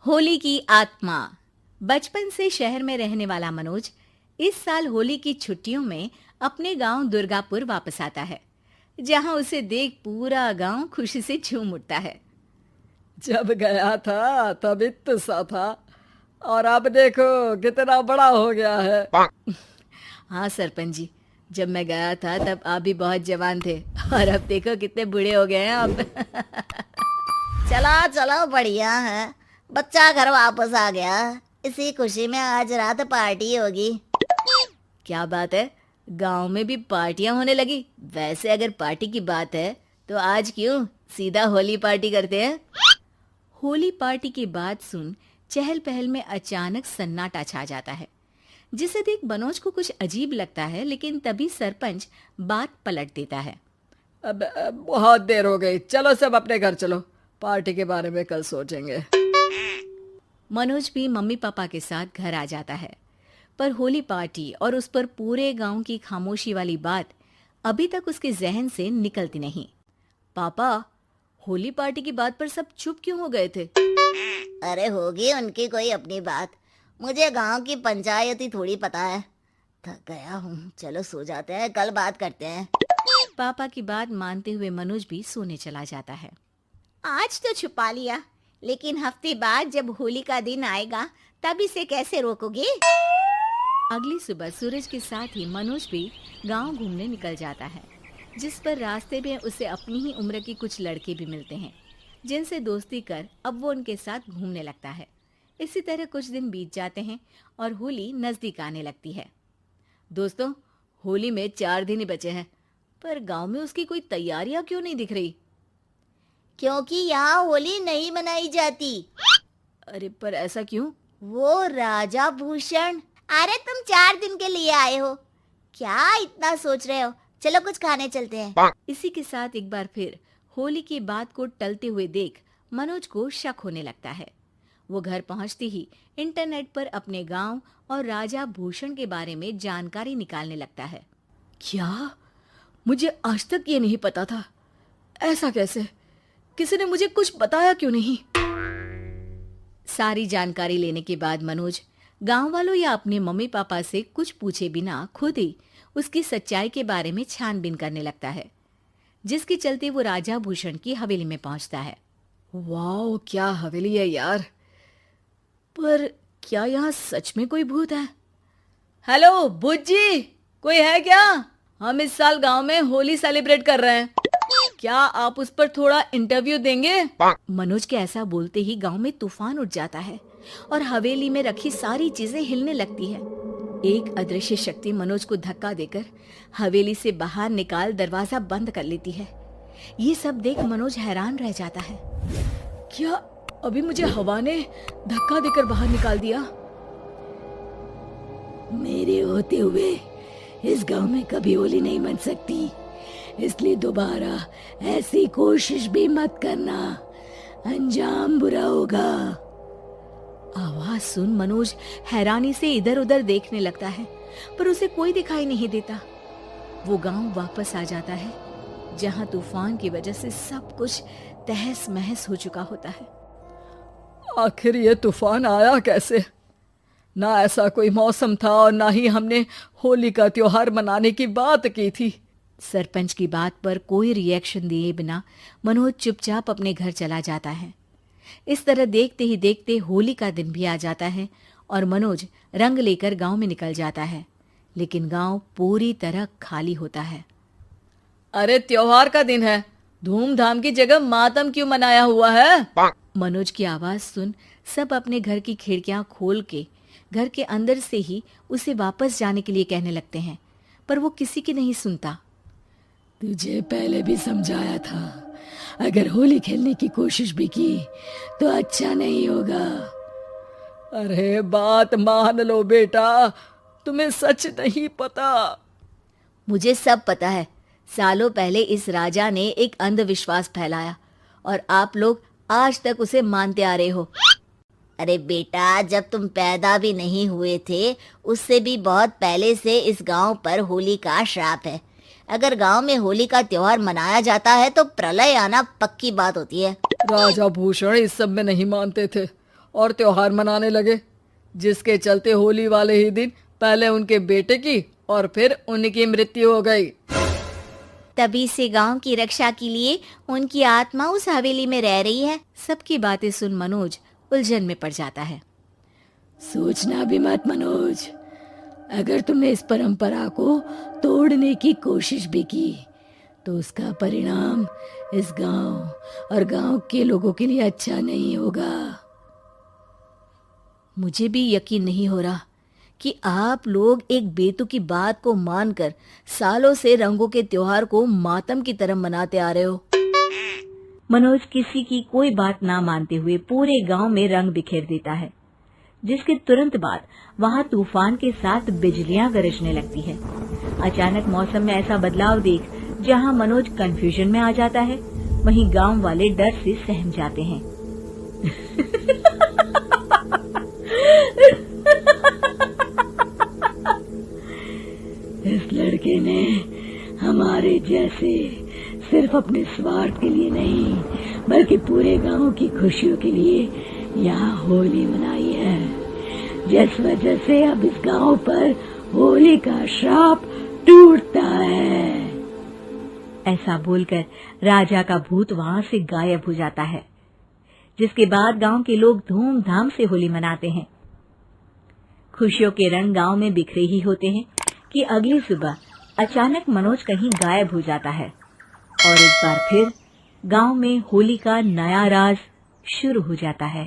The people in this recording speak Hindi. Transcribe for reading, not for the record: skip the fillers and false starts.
होली की आत्मा। बचपन से शहर में रहने वाला मनोज इस साल होली की छुट्टियों में अपने गांव दुर्गापुर वापस आता है, जहां उसे देख पूरा गांव खुशी से झूम उठता है। जब गया था तब इतना सा था और अब देखो कितना बड़ा हो गया है। हाँ सरपंच जी, जब मैं गया था तब आप भी बहुत जवान थे और अब देखो कितने बूढ़े हो गए हैं आप। चलो चलो बढ़िया है। बच्चा घर वापस आ गया। इसी खुशी में आज रात पार्टी होगी। क्या बात है, गांव में भी पार्टियां होने लगी। वैसे अगर पार्टी की बात है तो आज क्यों सीधा होली पार्टी करते हैं। होली पार्टी की बात सुन चहल पहल में अचानक सन्नाटा छा जाता है, जिसे देख मनोज को कुछ अजीब लगता है। लेकिन तभी सरपंच बात पलट देता है। अब बहुत देर हो गई, चलो सब अपने घर चलो, पार्टी के बारे में कल सोचेंगे। मनोज भी मम्मी पापा के साथ घर आ जाता है, पर होली पार्टी और उस पर पूरे गांव की खामोशी वाली बात अभी तक उसके जहन से निकलती नहीं। पापा, होली पार्टी की बात पर सब चुप क्यों हो गए थे? अरे होगी उनकी कोई अपनी बात। मुझे गांव की पंचायती थोड़ी पता है। थक गया हूँ, चलो सो जाते हैं, कल बात करते हैं। पापा की बात मानते हुए मनोज भी सोने चला जाता है। आज तो छुपा लिया, लेकिन हफ्ते बाद जब होली का दिन आएगा तब इसे कैसे रोकोगे? अगली सुबह सूरज के साथ ही मनोज भी गांव घूमने निकल जाता है, जिस पर रास्ते में उसे अपनी ही उम्र के कुछ लड़के भी मिलते हैं, जिनसे दोस्ती कर अब वो उनके साथ घूमने लगता है। इसी तरह कुछ दिन बीत जाते हैं और होली नजदीक आने लगती है। दोस्तों, होली में 4 दिन ही बचे हैं, पर गांव में उसकी कोई तैयारियां क्यों नहीं दिख रही? क्योंकि यहाँ होली नहीं मनाई जाती। अरे पर ऐसा क्यों? वो राजा भूषण। अरे तुम 4 दिन के लिए आए हो, क्या इतना सोच रहे हो? चलो कुछ खाने चलते हैं। इसी के साथ एक बार फिर होली की बात को टलते हुए देख मनोज को शक होने लगता है। वो घर पहुंचते ही इंटरनेट पर अपने गांव और राजा भूषण के बारे में जानकारी निकालने लगता है। क्या? मुझे आज तक ये नहीं पता था। ऐसा कैसे? किसी ने मुझे कुछ बताया क्यों नहीं? सारी जानकारी लेने के बाद मनोज गांव वालों या अपने मम्मी पापा से कुछ पूछे बिना खुद ही उसकी सच्चाई के बारे में छानबीन करने लगता है, जिसके चलते वो राजा भूषण की हवेली में पहुंचता है। वाह, क्या हवेली है यार। पर क्या यहाँ सच में कोई भूत है? हेलो भूत जी, कोई है क्या? हम इस साल गांव में होली सेलिब्रेट कर रहे हैं, क्या आप उस पर थोड़ा इंटरव्यू देंगे? मनोज के ऐसा बोलते ही गांव में तूफान उठ जाता है और हवेली में रखी सारी चीजें हिलने लगती है। एक अदृश्य शक्ति मनोज को धक्का देकर हवेली से बाहर निकाल दरवाजा बंद कर लेती है। ये सब देख मनोज हैरान रह जाता है। क्या अभी मुझे हवा ने धक्का देकर बाहर निकाल दिया? मेरे होते हुए इस गांव में कभी होली नहीं मन सकती, इसलिए दोबारा ऐसी कोशिश भी मत करना, अंजाम बुरा होगा। आवाज सुन मनोज हैरानी से इधर उधर देखने लगता है, पर उसे कोई दिखाई नहीं देता। वो गांव वापस आ जाता है, जहां तूफान की वजह से सब कुछ तहस महस हो चुका होता है। आखिर ये तूफान आया कैसे? ना ऐसा कोई मौसम था और ना ही हमने होली का त्योहार मनाने की बात की थी। सरपंच की बात पर कोई रिएक्शन दिए बिना मनोज चुपचाप अपने घर चला जाता है। इस तरह देखते ही देखते होली का दिन भी आ जाता है और मनोज रंग लेकर गांव में निकल जाता है, लेकिन गांव पूरी तरह खाली होता है। अरे त्योहार का दिन है, धूमधाम की जगह मातम क्यों मनाया हुआ है? मनोज की आवाज सुन सब अपने घर की खिड़कियां खोल के घर के अंदर से ही उसे वापस जाने के लिए कहने लगते हैं, पर वो किसी की नहीं सुनता। तुझे पहले भी समझाया था, अगर होली खेलने की कोशिश भी की तो अच्छा नहीं होगा। अरे बात मान लो बेटा, तुम्हें सच नहीं पता। मुझे सब पता है। सालों पहले इस राजा ने एक अंधविश्वास फैलाया और आप लोग आज तक उसे मानते आ रहे हो। अरे बेटा, जब तुम पैदा भी नहीं हुए थे उससे भी बहुत पहले से इस गांव पर होली का श्राप है। अगर गांव में होली का त्योहार मनाया जाता है तो प्रलय आना पक्की बात होती है। राजा भूषण इस सब में नहीं मानते थे और त्योहार मनाने लगे, जिसके चलते होली वाले ही दिन पहले उनके बेटे की और फिर उनकी मृत्यु हो गई। तभी से गांव की रक्षा के लिए उनकी आत्मा उस हवेली में रह रही है। सबकी बातें सुन मनोज उलझन में पड़ जाता है। सोचना भी मत मनोज, अगर तुमने इस परंपरा को तोड़ने की कोशिश भी की तो उसका परिणाम इस गांव और गांव के लोगों के लिए अच्छा नहीं होगा। मुझे भी यकीन नहीं हो रहा कि आप लोग एक बेतुकी बात को मानकर सालों से रंगों के त्योहार को मातम की तरह मनाते आ रहे हो। मनोज किसी की कोई बात ना मानते हुए पूरे गांव में रंग बिखेर देता है, जिसके तुरंत बाद वहां तूफान के साथ बिजलियां गरजने लगती है। अचानक मौसम में ऐसा बदलाव देख जहां मनोज कंफ्यूजन में आ जाता है, वहीं गांव वाले डर से सहम जाते हैं। इस लड़के ने हमारे जैसे सिर्फ अपने स्वार्थ के लिए नहीं बल्कि पूरे गांव की खुशियों के लिए यहाँ होली मनाई है, जिस वजह से अब इस गांव पर होली का श्राप टूटता है। ऐसा बोलकर राजा का भूत वहां से गायब हो जाता है, जिसके बाद गांव के लोग धूमधाम से होली मनाते हैं। खुशियों के रंग गांव में बिखरे ही होते हैं कि अगली सुबह अचानक मनोज कहीं गायब हो जाता है और एक बार फिर गांव में होली का नया राज शुरू हो जाता है।